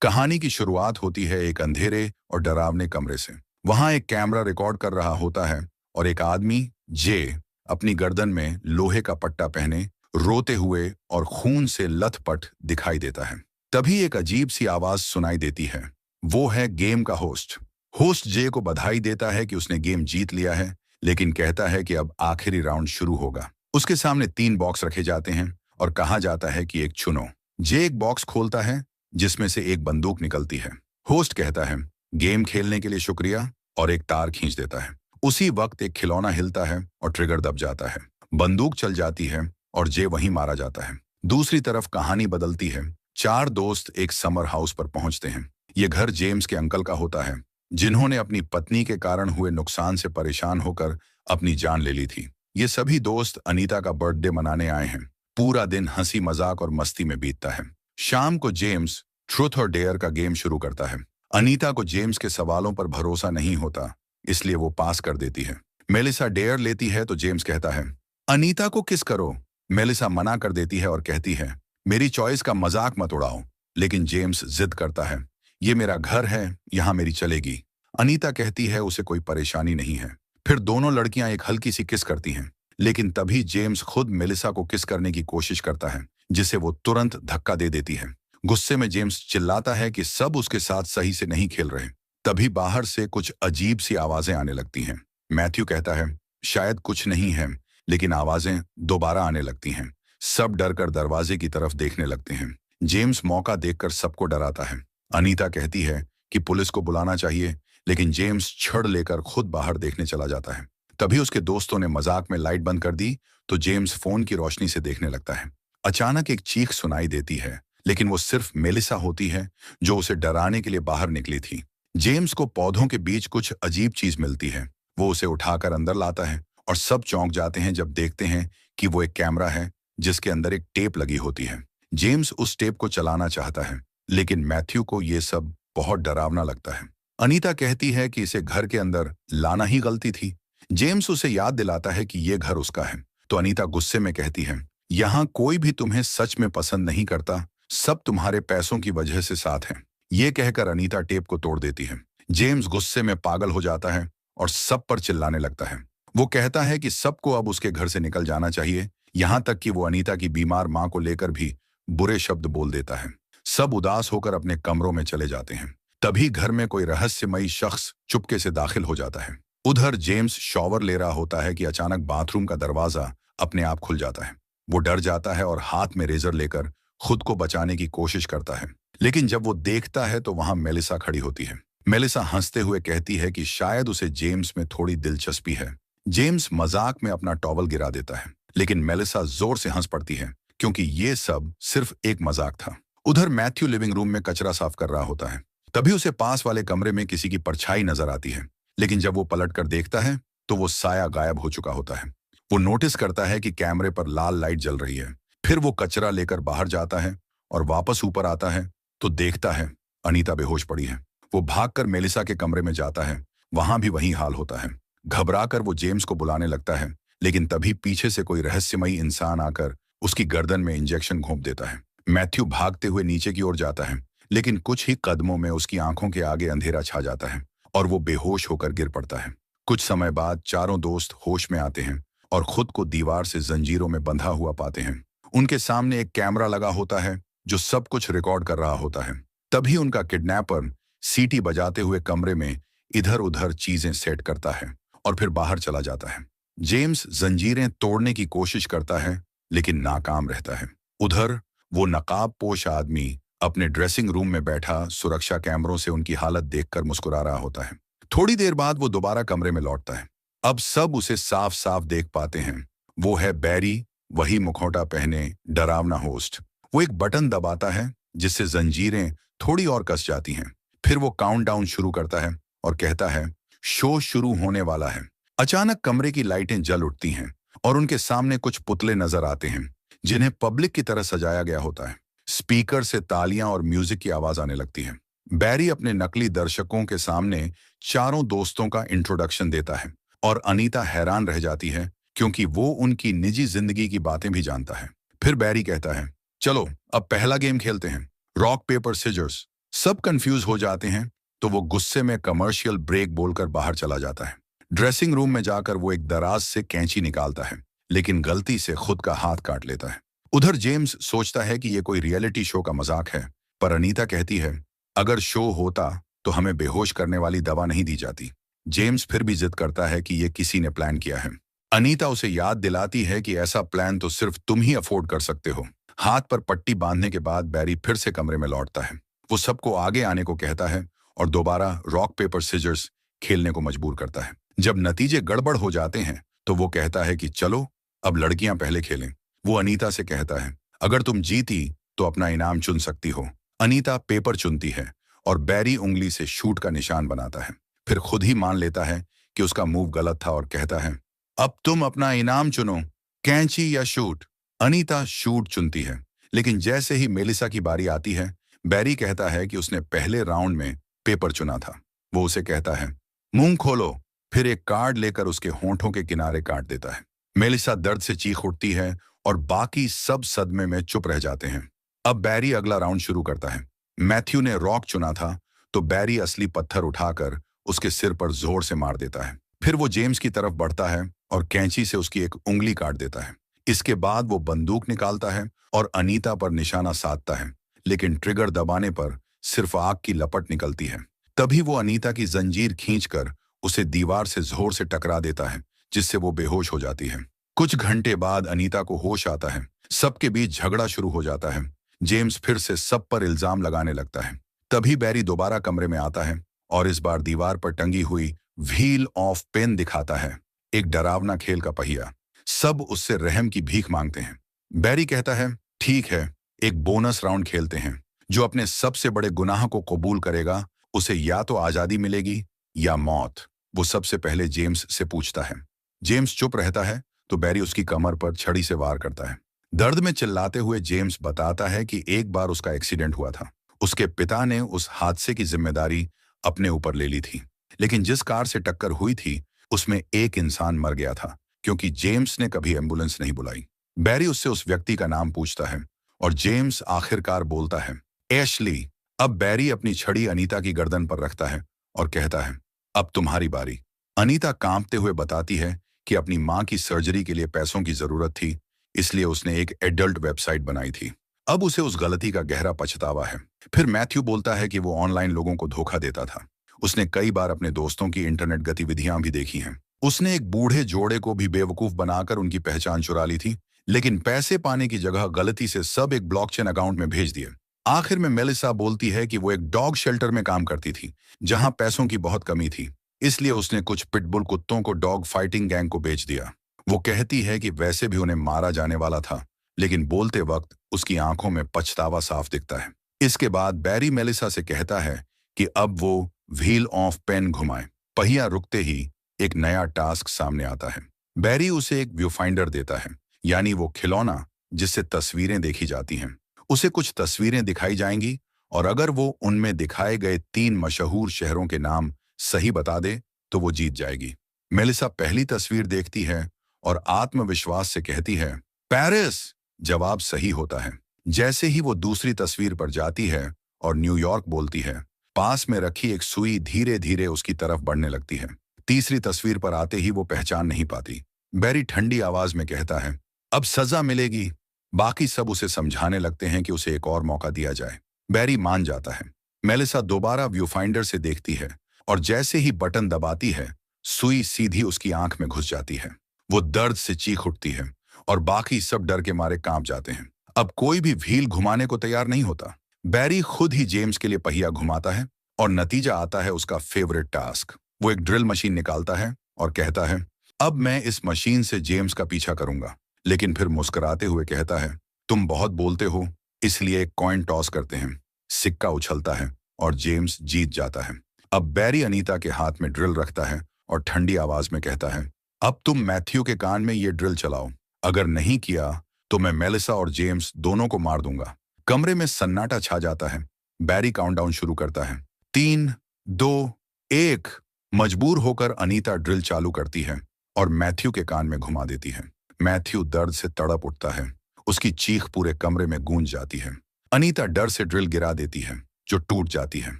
कहानी की शुरुआत होती है एक अंधेरे और डरावने कमरे से। वहां एक कैमरा रिकॉर्ड कर रहा होता है और एक आदमी, जे, अपनी गर्दन में लोहे का पट्टा पहने, रोते हुए और खून से लथपथ दिखाई देता है। तभी एक अजीब सी आवाज सुनाई देती है। वो है गेम का होस्ट। होस्ट जे को बधाई देता है कि उसने गेम जीत लिया है, लेकिन कहता है कि अब आखिरी राउंड शुरू होगा। उसके सामने 3 बॉक्स रखे जाते हैं और कहा जाता है कि एक चुनो। जे एक बॉक्स खोलता है जिसमें से एक बंदूक निकलती है। होस्ट कहता है, गेम खेलने के लिए शुक्रिया, और एक तार खींच देता है। उसी वक्त एक खिलौना हिलता है और ट्रिगर दब जाता है। बंदूक चल जाती है और जे वहीं मारा जाता है। दूसरी तरफ कहानी बदलती है। 4 दोस्त एक समर हाउस पर पहुंचते हैं। ये घर जेम्स के अंकल का होता है, जिन्होंने अपनी पत्नी के कारण हुए नुकसान से परेशान होकर अपनी जान ले ली थी। ये सभी दोस्त अनीता का बर्थडे मनाने आए हैं। पूरा दिन हंसी मजाक और मस्ती में बीतता है। शाम को जेम्स ट्रूथ और डेयर का गेम शुरू करता है। अनीता को जेम्स के सवालों पर भरोसा नहीं होता, इसलिए वो पास कर देती है। मेलिसा डेयर लेती है तो जेम्स कहता है, अनीता को किस करो। मेलिसा मना कर देती है और कहती है, मेरी चॉइस का मजाक मत उड़ाओ। लेकिन जेम्स जिद करता है, ये मेरा घर है, यहाँ मेरी चलेगी। अनीता कहती है उसे कोई परेशानी नहीं है। फिर दोनों लड़कियां एक हल्की सी किस करती हैं। लेकिन तभी जेम्स खुद मेलिसा को किस करने की कोशिश करता है, जिसे वो तुरंत धक्का दे देती है। गुस्से में जेम्स चिल्लाता है कि सब उसके साथ सही से नहीं खेल रहे। तभी बाहर से कुछ अजीब सी आवाजें आने लगती हैं। मैथ्यू कहता है, शायद कुछ नहीं है, लेकिन आवाजें दोबारा आने लगती हैं। सब डरकर दरवाजे की तरफ देखने लगते हैं। जेम्स मौका देखकर सबको डराता है। अनीता कहती है कि पुलिस को बुलाना चाहिए, लेकिन जेम्स छड़ लेकर खुद बाहर देखने चला जाता है। तभी उसके दोस्तों ने मजाक में लाइट बंद कर दी तो जेम्स फोन की रोशनी से देखने लगता है। अचानक एक चीख सुनाई देती है, लेकिन वो सिर्फ मेलिसा होती है, जो उसे डराने के लिए बाहर निकली थी। जेम्स को पौधों के बीच कुछ अजीब चीज मिलती है। वो उसे उठाकर अंदर लाता है और सब चौंक जाते हैं जब देखते हैं कि वो एक कैमरा है जिसके अंदर एक टेप लगी होती है। जेम्स उस टेप को चलाना चाहता है, लेकिन मैथ्यू को ये सब बहुत डरावना लगता है। अनीता कहती है कि इसे घर के अंदर लाना ही गलती थी। जेम्स उसे याद दिलाता है कि ये घर उसका है, तो अनीता गुस्से में कहती है, यहाँ कोई भी तुम्हें सच में पसंद नहीं करता, सब तुम्हारे पैसों की वजह से साथ हैं। ये कहकर अनीता टेप को तोड़ देती है। जेम्स गुस्से में पागल हो जाता है और सब पर चिल्लाने लगता है। वो कहता है कि सबको अब उसके घर से निकल जाना चाहिए, यहाँ तक कि वो अनीता की बीमार माँ को लेकर भी बुरे शब्द बोल देता है। सब उदास होकर अपने कमरों में चले जाते हैं। तभी घर में कोई रहस्यमयी शख्स चुपके से दाखिल हो जाता है। उधर जेम्स शॉवर ले रहा होता है कि अचानक बाथरूम का दरवाजा अपने आप खुल जाता है। वो डर जाता है और हाथ में रेजर लेकर खुद को बचाने की कोशिश करता है। लेकिन जब वो देखता है तो वहां मेलिसा खड़ी होती है। मेलिसा हंसते हुए कहती है कि शायद उसे जेम्स में थोड़ी दिलचस्पी है। जेम्स मजाक में अपना टॉवल गिरा देता है, लेकिन मेलिसा जोर से हंस पड़ती है, क्योंकि ये सब सिर्फ एक मजाक था। उधर मैथ्यू लिविंग रूम में कचरा साफ कर रहा होता है। तभी उसे पास वाले कमरे में किसी की परछाई नजर आती है, लेकिन जब वो पलट कर देखता है तो वो साया गायब हो चुका होता है। वो नोटिस करता है कि कैमरे पर लाल लाइट जल रही है। फिर वो कचरा लेकर बाहर जाता है और वापस ऊपर आता है तो देखता है अनीता बेहोश पड़ी है। वो भागकर मेलिसा के कमरे में जाता है। वहां भी वही हाल होता है। घबराकर वो जेम्स को बुलाने लगता है, लेकिन तभी पीछे से कोई रहस्यमयी इंसान आकर उसकी गर्दन में इंजेक्शन घोंप देता है। मैथ्यू भागते हुए नीचे की ओर जाता है, लेकिन कुछ ही कदमों में उसकी आंखों के आगे अंधेरा छा जाता है और वो बेहोश होकर गिर पड़ता है। कुछ समय बाद चारों दोस्त होश में आते हैं और खुद को दीवार से जंजीरों में बंधा हुआ पाते हैं। उनके सामने एक कैमरा लगा होता है जो सब कुछ रिकॉर्ड कर रहा होता है। तभी उनका किडनैपर सीटी बजाते हुए कमरे में इधर उधर चीजें सेट करता है और फिर बाहर चला जाता है। जेम्स जंजीरें तोड़ने की कोशिश करता है, लेकिन नाकाम रहता है। उधर वो नकाब पोश आदमी अपने ड्रेसिंग रूम में बैठा सुरक्षा कैमरों से उनकी हालत देखकर मुस्कुरा रहा होता है। थोड़ी देर बाद वो दोबारा कमरे में लौटता है। अब सब उसे साफ साफ देख पाते हैं। वो है बैरी, वही मुखौटा पहने डरावना होस्ट। वो एक बटन दबाता है जिससे जंजीरें थोड़ी और कस जाती हैं। फिर वो काउंटडाउन शुरू करता है और कहता है, शो शुरू होने वाला है। अचानक कमरे की लाइटें जल उठती हैं और उनके सामने कुछ पुतले नजर आते हैं, जिन्हें पब्लिक की तरह सजाया गया होता है। स्पीकर से तालियां और म्यूजिक की आवाज आने लगती है। बैरी अपने नकली दर्शकों के सामने चारों दोस्तों का इंट्रोडक्शन देता है और अनीता हैरान रह जाती है, क्योंकि वो उनकी निजी जिंदगी की बातें भी जानता है। फिर बैरी कहता है, चलो अब पहला गेम खेलते हैं, रॉक पेपर सिजर्स। सब कंफ्यूज हो जाते हैं, तो वो गुस्से में कमर्शियल ब्रेक बोलकर बाहर चला जाता है। ड्रेसिंग रूम में जाकर वो एक दराज से कैंची निकालता है, लेकिन गलती से खुद का हाथ काट लेता है। उधर जेम्स सोचता है कि ये कोई रियलिटी शो का मजाक है, पर अनीता कहती है, अगर शो होता तो हमें बेहोश करने वाली दवा नहीं दी जाती। जेम्स फिर भी जिद करता है कि ये किसी ने प्लान किया है। अनीता उसे याद दिलाती है कि ऐसा प्लान तो सिर्फ तुम ही अफोर्ड कर सकते हो। हाथ पर पट्टी बांधने के बाद बैरी फिर से कमरे में लौटता है। वो सबको आगे आने को कहता है और दोबारा रॉक पेपर सिजर्स खेलने को मजबूर करता है। जब नतीजे गड़बड़ हो जाते हैं तो वो कहता है कि चलो अब लड़कियां पहले खेलें। वो अनीता से कहता है, अगर तुम जीती तो अपना इनाम चुन सकती हो। अनीता पेपर चुनती है और बैरी उंगली से शूट का निशान बनाता है। फिर खुद ही मान लेता है कि उसका मूव गलत था और कहता है, अब तुम अपना इनाम चुनो, कैंची या शूट। अनीता शूट चुनती है, लेकिन जैसे ही मेलिसा की बारी आती है, बैरी कहता है कि उसने पहले राउंड में पेपर चुना था। वो उसे कहता है, मुंह खोलो, फिर एक कार्ड लेकर उसके होंठों के किनारे काट देता है। मेलिसा दर्द से चीख उठती है और बाकी सब सदमे में चुप रह जाते हैं। अब बैरी अगला राउंड शुरू करता है। मैथ्यू ने रॉक चुना था, तो बैरी असली पत्थर उठाकर उसके सिर पर जोर से मार देता है। फिर वो जेम्स की तरफ बढ़ता है और कैंची से उसकी एक उंगली काट देता है। इसके बाद वो बंदूक निकालता है और अनीता पर निशाना साधता है, लेकिन ट्रिगर दबाने पर सिर्फ आग की लपट निकलती है। तभी वो अनीता की जंजीर खींचकर उसे दीवार से जोर से टकरा देता है, जिससे वो बेहोश हो जाती है। कुछ घंटे बाद अनीता को होश आता है। सबके बीच झगड़ा शुरू हो जाता है। जेम्स फिर से सब पर इल्जाम लगाने लगता है। तभी बैरी दोबारा कमरे में आता है और इस बार दीवार पर टंगी हुई व्हील ऑफ पेन दिखाता है, एक डरावना खेल का पहिया। सब उससे रहम की भीख मांगते हैं। बैरी कहता है, ठीक है, एक बोनस राउंड खेलते हैं। जो अपने सबसे बड़े गुनाह को कबूल करेगा उसे या तो आजादी मिलेगी या मौत। वो सबसे पहले जेम्स से पूछता है। जेम्स चुप रहता है तो बैरी उसकी कमर पर छड़ी से वार करता है। दर्द में चिल्लाते हुए जेम्स बताता है कि एक बार उसका एक्सीडेंट हुआ था। उसके पिता ने उस हादसे की जिम्मेदारी अपने ऊपर ले ली थी, लेकिन जिस कार से टक्कर हुई थी उसमें एक इंसान मर गया था, क्योंकि जेम्स ने कभी एम्बुलेंस नहीं बुलाई। बैरी उससे उस व्यक्ति का नाम पूछता है और जेम्स आखिरकार बोलता है, एशली। अब बैरी अपनी छड़ी अनीता की गर्दन पर रखता है और कहता है, अब तुम्हारी बारी। अनीता कांपते हुए बताती है कि अपनी मां की सर्जरी के लिए पैसों की जरूरत थी, इसलिए उसने एक एडल्ट वेबसाइट बनाई थी। अब उसे उस गलती का गहरा पछतावा है। फिर मैथ्यू बोलता है कि वो ऑनलाइन लोगों को धोखा देता था। उसने कई बार अपने दोस्तों की इंटरनेट गतिविधियां भी देखी हैं। उसने एक बूढ़े जोड़े को भी बेवकूफ बनाकर उनकी पहचान चुरा ली थी, लेकिन पैसे पाने की जगह गलती से सब एक ब्लॉकचेन अकाउंट में भेज दिए। आखिर में मेलिसा बोलती है कि वो एक डॉग शेल्टर में काम करती थी, जहां पैसों की बहुत कमी थी, इसलिए उसने कुछ पिटबुल कुत्तों को डॉग फाइटिंग गैंग को बेच दिया। वो कहती है कि वैसे भी उन्हें मारा जाने वाला था, लेकिन बोलते वक्त उसकी आंखों में पछतावा साफ दिखता है। इसके बाद बैरी मेलिसा से कहता है कि अब वो व्हील ऑफ पेन घुमाए। पहिया रुकते ही एक नया टास्क सामने आता है। बैरी उसे एक व्यू फाइंडर देता है, यानी वो खिलौना जिससे तस्वीरें देखी जाती हैं। उसे कुछ तस्वीरें दिखाई जाएंगी और अगर वो उनमें दिखाए गए 3 मशहूर शहरों के नाम सही बता दे तो वो जीत जाएगी। मेलिसा पहली तस्वीर देखती है और आत्मविश्वास से कहती है, पेरिस। जवाब सही होता है। जैसे ही वो दूसरी तस्वीर पर जाती है और न्यूयॉर्क बोलती है, पास में रखी एक सुई धीरे धीरे उसकी तरफ बढ़ने लगती है। तीसरी तस्वीर पर आते ही वो पहचान नहीं पाती। बैरी ठंडी आवाज में कहता है, अब सजा मिलेगी। बाकी सब उसे समझाने लगते हैं कि उसे एक और मौका दिया जाए। बैरी मान जाता है। मेलिसा दोबारा व्यू फाइंडर से देखती है और जैसे ही बटन दबाती है, सुई सीधी उसकी आंख में घुस जाती है। वो दर्द से चीख उठती है और बाकी सब डर के मारे कांप जाते हैं। अब कोई भी व्हील घुमाने को तैयार नहीं होता। बैरी खुद ही जेम्स के लिए पहिया घुमाता है और नतीजा आता है उसका फेवरेट टास्क। वो एक ड्रिल मशीन निकालता है और कहता है, अब मैं इस मशीन से जेम्स का पीछा करूंगा। लेकिन फिर मुस्कुराते हुए कहता है, तुम बहुत बोलते हो, इसलिए एक कॉइन टॉस करते हैं। सिक्का उछलता है और जेम्स जीत जाता है। अब बैरी अनीता के हाथ में ड्रिल रखता है और ठंडी आवाज में कहता है, अब तुम मैथ्यू के कान में ये ड्रिल चलाओ। अगर नहीं किया तो मैं मेलिसा और जेम्स दोनों को मार दूंगा। कमरे में सन्नाटा छा जाता है। बैरी काउंटडाउन शुरू करता है, 3, 2, 1। मजबूर होकर अनीता ड्रिल चालू करती है और मैथ्यू के कान में घुमा देती है। मैथ्यू दर्द से तड़प उठता है। उसकी चीख पूरे कमरे में गूंज जाती है। अनीता डर से ड्रिल गिरा देती है। जो टूट जाती है।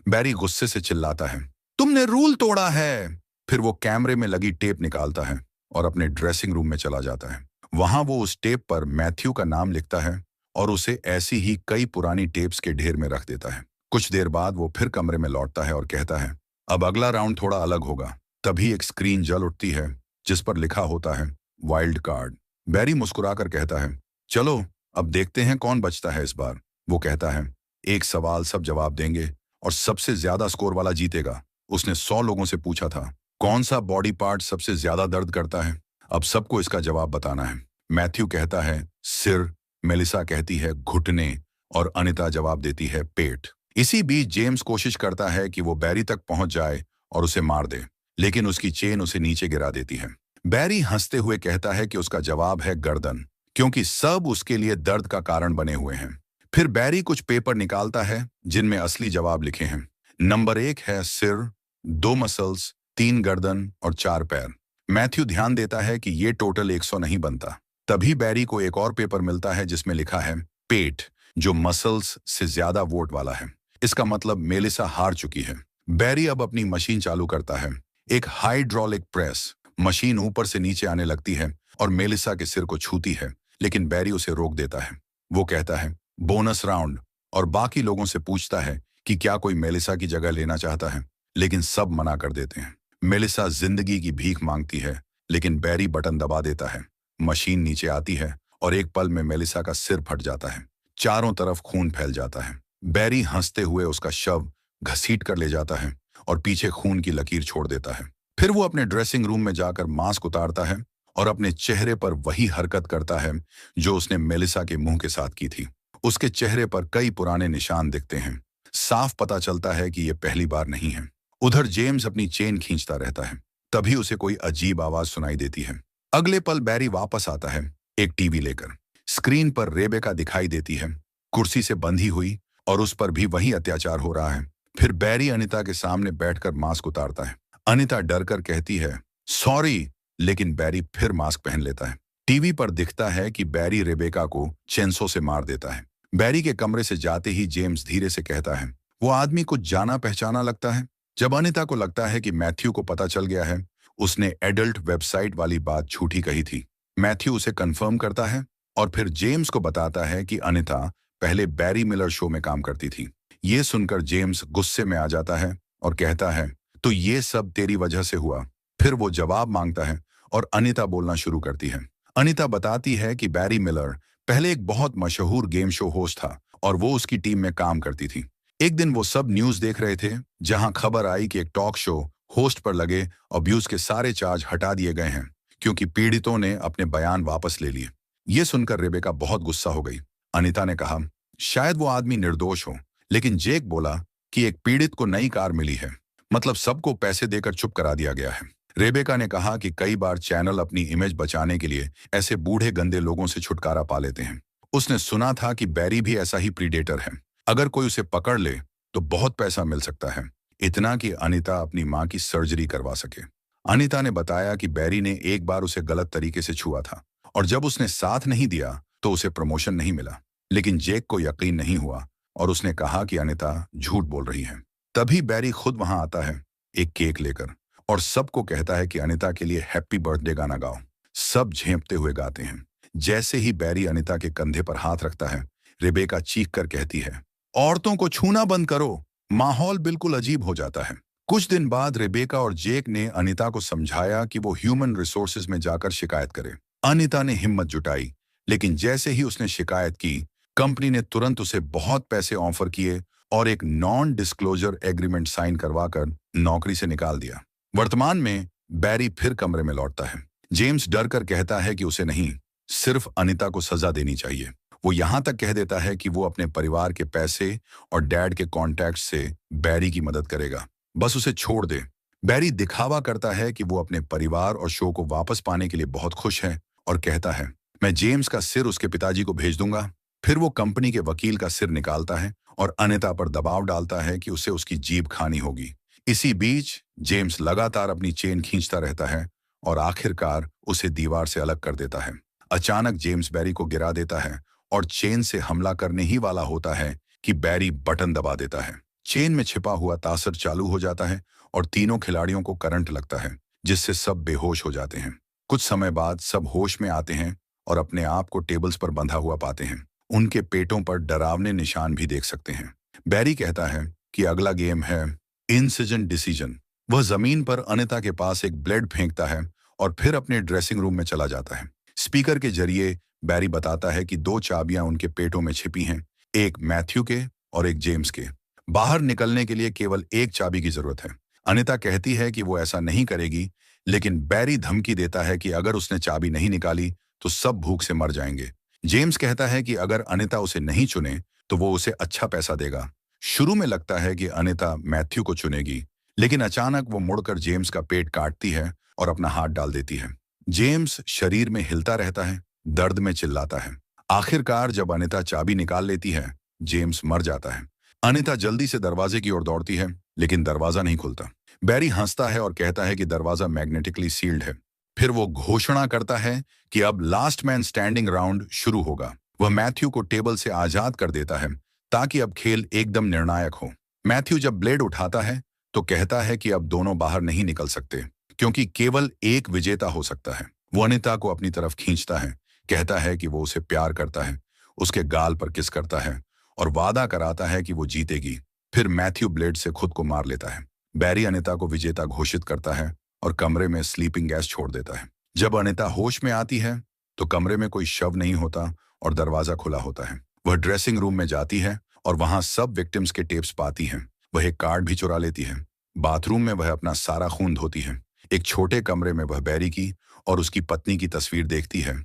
बैरी गुस्से से चिल्लाता है, तुमने रूल तोड़ा है। फिर वो कैमरे में लगी टेप निकालता है और अपने ड्रेसिंग रूम में चला जाता है। वहां वो उस टेप पर मैथ्यू का नाम लिखता है और उसे ऐसी ही कई पुरानी टेप्स के ढेर में रख देता है। कुछ देर बाद वो फिर कमरे में लौटता है और कहता है, अब अगला राउंड थोड़ा अलग होगा। तभी एक स्क्रीन जल उठती है जिस पर लिखा होता है वाइल्ड कार्ड। बैरी मुस्कुराकर कहता है, चलो अब देखते हैं कौन बचता है इस बार। वो कहता है, एक सवाल सब जवाब देंगे और सबसे ज्यादा स्कोर वाला जीतेगा। उसने 100 लोगों से पूछा था, कौन सा बॉडी पार्ट सबसे ज्यादा दर्द करता है। अब सबको इसका जवाब बताना है। मैथ्यू कहता है सिर, मेलिसा कहती है घुटने और अनिता जवाब देती है पेट। इसी बीच जेम्स कोशिश करता है कि वो बैरी तक पहुंच जाए और उसे मार दे, लेकिन उसकी चेन उसे नीचे गिरा देती है। बैरी हंसते हुए कहता है कि उसका जवाब है गर्दन, क्योंकि सब उसके लिए दर्द का कारण बने हुए हैं। फिर बैरी कुछ पेपर निकालता है जिनमें असली जवाब लिखे हैं। नंबर 1 है सिर, 2 मसल्स, 3 गर्दन और 4 पैर। मैथ्यू ध्यान देता है कि ये टोटल 100 नहीं बनता। तभी बैरी को एक और पेपर मिलता है जिसमें लिखा है पेट, जो मसल्स से ज्यादा वोट वाला है। इसका मतलब मेलिसा हार चुकी है। बैरी अब अपनी मशीन चालू करता है। एक हाइड्रोलिक प्रेस मशीन ऊपर से नीचे आने लगती है और मेलिसा के सिर को छूती है, लेकिन बैरी उसे रोक देता है। वो कहता है बोनस राउंड और बाकी लोगों से पूछता है कि क्या कोई मेलिसा की जगह लेना चाहता है, लेकिन सब मना कर देते हैं। मेलिसा जिंदगी की भीख मांगती है, लेकिन बैरी बटन दबा देता है। मशीन नीचे आती है और एक पल में मेलिसा का सिर फट जाता है। चारों तरफ खून फैल जाता है। बैरी हंसते हुए उसका शव घसीट कर ले जाता है और पीछे खून की लकीर छोड़ देता है। फिर वो अपने ड्रेसिंग रूम में जाकर मास्क उतारता है और अपने चेहरे पर वही हरकत करता है जो उसने मेलिसा के मुंह के साथ की थी। उसके चेहरे पर कई पुराने निशान दिखते हैं। साफ पता चलता है कि यह पहली बार नहीं है। उधर जेम्स अपनी चेन खींचता रहता है। तभी उसे कोई अजीब आवाज सुनाई देती है। अगले पल बैरी वापस आता है एक टीवी लेकर। स्क्रीन पर रेबेका दिखाई देती है, कुर्सी से बंधी हुई, और उस पर भी वही अत्याचार हो रहा है। फिर बैरी अनिता के सामने बैठकर मास्क उतारता है। अनिता डरकर कहती है सॉरी, लेकिन बैरी फिर मास्क पहन लेता है। टीवी पर दिखता है कि बैरी रेबेका को चेंसो से मार देता है। बैरी के कमरे से जाते ही जेम्स धीरे से कहता है, वो आदमी कुछ जाना पहचाना लगता है। जब अनिता को लगता है कि मैथ्यू को पता चल गया है, उसने एडल्ट वेबसाइट वाली बात झूठी कही थी। मैथ्यू उसे कंफर्म करता है और फिर जेम्स को बताता है कि अनिता पहले बैरी मिलर शो में काम करती थी। ये सुनकर जेम्स गुस्से में आ जाता है और कहता है, तो ये सब तेरी वजह से हुआ। फिर वो जवाब मांगता है और अनिता बोलना शुरू करती है। अनिता बताती है कि बैरी मिलर पहले एक बहुत मशहूर गेम शो होस्ट था और वो उसकी टीम में काम करती थी। एक दिन वो सब न्यूज़ देख रहे थे जहां खबर आई कि एक टॉक शो होस्ट पर लगे अब्यूज के सारे चार्ज हटा दिए गए हैं क्योंकि पीड़ितों ने अपने बयान वापस ले लिए। ये सुनकर रेबेका बहुत गुस्सा हो गई। अनिता ने कहा, शायद वो आदमी निर्दोष हो, लेकिन जेक बोला कि एक पीड़ित को नई कार मिली है, मतलब सबको पैसे देकर चुप करा दिया गया है। रेबेका ने कहा कि कई बार चैनल अपनी इमेज बचाने के लिए ऐसे बूढ़े गंदे लोगों से छुटकारा पा लेते हैं। उसने सुना था कि बैरी भी ऐसा ही प्रीडेटर है। अगर कोई उसे पकड़ ले तो बहुत पैसा मिल सकता है, इतना कि अनिता अपनी मां की सर्जरी करवा सके। अनिता ने बताया कि बैरी ने एक बार उसे गलत तरीके से छुआ था और जब उसने साथ नहीं दिया तो उसे प्रमोशन नहीं मिला। लेकिन जेक को यकीन नहीं हुआ और उसने कहा कि अनिता झूठ बोल रही है। तभी बैरी खुद वहां आता है एक केक लेकर और सबको कहता है कि अनिता के लिए हैप्पी बर्थडे गाना गाओ। सब झेंपते हुए गाते हैं। जैसे ही बैरी अनिता के कंधे पर हाथ रखता है, रेबेका चीख कर कहती है, औरतों को छूना बंद करो। माहौल बिल्कुल अजीब हो जाता है। कुछ दिन बाद रेबेका और जेक ने अनिता को समझाया कि वो ह्यूमन रिसोर्सेज में जाकर शिकायत करे। अनिता ने हिम्मत जुटाई, लेकिन जैसे ही उसने शिकायत की, कंपनी ने तुरंत उसे बहुत पैसे ऑफर किए और एक नॉन डिस्क्लोजर एग्रीमेंट साइन करवाकर नौकरी से निकाल दिया। वर्तमान में बैरी फिर कमरे में लौटता है। जेम्स डर कर कहता है कि उसे नहीं, सिर्फ अनिता को सजा देनी चाहिए। वो यहां तक कह देता है कि वो अपने परिवार के पैसे और डैड के कॉन्टैक्ट से बैरी की मदद करेगा, बस उसे छोड़ दे। बैरी दिखावा करता है कि वो अपने परिवार और शो को वापस पाने के लिए बहुत खुश है और कहता है, मैं जेम्स का सिर उसके पिताजी को भेज दूंगा। फिर वो कंपनी के वकील का सिर निकालता है और अनिता पर दबाव डालता है कि उसे उसकी जीभ खानी होगी। इसी बीच जेम्स लगातार अपनी चेन खींचता रहता है और आखिरकार उसे दीवार से अलग कर देता है। अचानक जेम्स बैरी को गिरा देता है और चेन से हमला करने ही वाला होता है कि बैरी बटन दबा देता है। चेन में छिपा हुआ तासर चालू हो जाता है और तीनों खिलाड़ियों को करंट लगता है, जिससे सब बेहोश हो जाते हैं। कुछ समय बाद सब होश में आते हैं और अपने आप को टेबल्स पर बंधा हुआ पाते हैं। उनके पेटों पर डरावने निशान भी देख सकते हैं। बैरी कहता है कि अगला गेम है इनसिजन डिसीजन। वह जमीन पर अनिता के पास एक ब्लेड फेंकता है और फिर अपने ड्रेसिंग रूम में चला जाता है। स्पीकर के जरिए बैरी बताता है कि दो चाबियां उनके पेटों में छिपी हैं, एक मैथ्यू के और एक जेम्स के। बाहर निकलने के लिए केवल एक चाबी की जरूरत है। अनिता कहती है कि वो ऐसा नहीं करेगी, लेकिन बैरी धमकी देता है कि अगर उसने चाबी नहीं निकाली तो सब भूख से मर जाएंगे। जेम्स कहता है कि अगर अनिता उसे नहीं चुने तो वो उसे अच्छा पैसा देगा। शुरू में लगता है कि अनिता मैथ्यू को चुनेगी, लेकिन अचानक वो मुड़कर जेम्स का पेट काटती है और अपना हाथ डाल देती है। जेम्स शरीर में हिलता रहता है, दर्द में चिल्लाता है। आखिरकार जब अनिता चाबी निकाल लेती है, जेम्स मर जाता है। अनिता जल्दी से दरवाजे की ओर दौड़ती है, लेकिन दरवाजा नहीं खुलता। बैरी हंसता है और कहता है कि दरवाजा मैग्नेटिकली सील्ड है। फिर वो घोषणा करता है कि अब लास्ट मैन स्टैंडिंग राउंड शुरू होगा। वह मैथ्यू को टेबल से आजाद कर देता है ताकि अब खेल एकदम निर्णायक हो। मैथ्यू जब ब्लेड उठाता है तो कहता है कि अब दोनों बाहर नहीं निकल सकते, क्योंकि केवल एक विजेता हो सकता है। वो अनिता को अपनी तरफ खींचता है, कहता है कि वो उसे प्यार करता है, उसके गाल पर किस करता है और वादा कराता है कि वो जीतेगी। फिर मैथ्यू ब्लेड से खुद को मार लेता है। बैरी अनिता को विजेता घोषित करता है और कमरे में स्लीपिंग गैस छोड़ देता है। जब अनिता होश में आती है तो कमरे में कोई शव नहीं होता और दरवाजा खुला होता है। वह ड्रेसिंग रूम में जाती है और वहां सब विक्टिम्स के टेप्स पाती है। वह एक कार्ड भी चुरा लेती है। बाथरूम में वह अपना सारा खून धोती है। एक छोटे कमरे में वह बैरी की और उसकी पत्नी की तस्वीर देखती है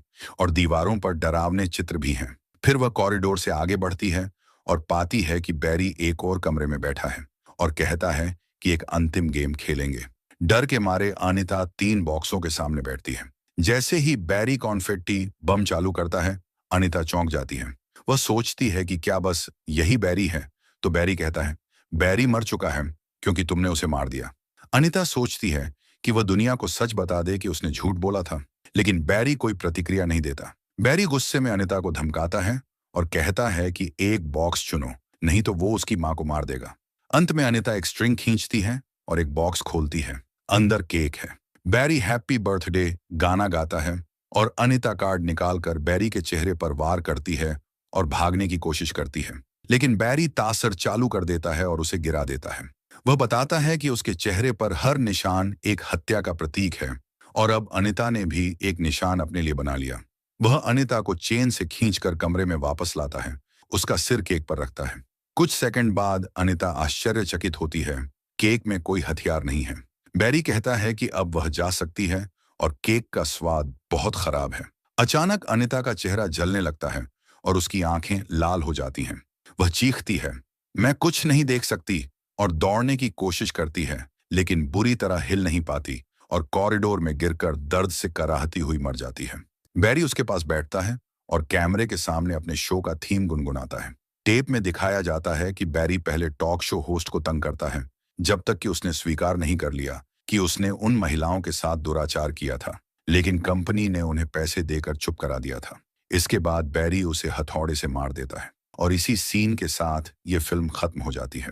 और दीवारों पर डरावने चित्र भी हैं। फिर वह कॉरिडोर से आगे बढ़ती है और पाती है कि बैरी एक और कमरे में बैठा है और कहता है कि एक अंतिम गेम खेलेंगे। डर के मारे अनिता 3 बॉक्सों के सामने बैठती है। जैसे ही बैरी कॉन्फेट्टी बम चालू करता है, अनिता चौंक जाती है। वह सोचती है कि क्या बस यही बैरी है, तो बैरी कहता है, बैरी मर चुका है क्योंकि तुमने उसे मार दिया। अनिता सोचती है कि वह दुनिया को सच बता दे कि उसने झूठ बोला था, लेकिन बैरी कोई प्रतिक्रिया नहीं देता। बैरी गुस्से में अनिता को धमकाता है और कहता है कि एक बॉक्स चुनो, नहीं तो वो उसकी मां को मार देगा। अंत में अनिता एक स्ट्रिंग खींचती है और एक बॉक्स खोलती है। अंदर केक है। बैरी हैप्पी बर्थडे गाना गाता है और अनिता कार्ड निकालकर बैरी के चेहरे पर वार करती है और भागने की कोशिश करती है, लेकिन बैरी तासर चालू कर देता है और उसे गिरा देता है। वह बताता है कि उसके चेहरे पर हर निशान एक हत्या का प्रतीक है और अब अनिता ने भी एक निशान अपने लिए बना लिया। वह अनिता को चेन से खींचकर कमरे में वापस लाता है, उसका सिर केक पर रखता है। कुछ सेकंड बाद अनिता आश्चर्यचकित होती है, केक में कोई हथियार नहीं है। बैरी कहता है कि अब वह जा सकती है और केक का स्वाद बहुत खराब है। अचानक अनिता का चेहरा जलने लगता है और उसकी आंखें लाल हो जाती हैं। वह चीखती है, मैं कुछ नहीं देख सकती, और दौड़ने की कोशिश करती है, लेकिन बुरी तरह हिल नहीं पाती और कॉरिडोर में गिरकर दर्द से कराहती हुई मर जाती है। बैरी उसके पास बैठता है और कैमरे के सामने अपने शो का थीम गुनगुनाता है। टेप में दिखाया जाता है कि बैरी पहले टॉक शो होस्ट को तंग करता है, जब तक कि उसने स्वीकार नहीं कर लिया कि उसने उन महिलाओं के साथ दुराचार किया था, लेकिन कंपनी ने उन्हें पैसे देकर चुप करा दिया था। इसके बाद बैरी उसे हथौड़े से मार देता है और इसी सीन के साथ ये फिल्म खत्म हो जाती है।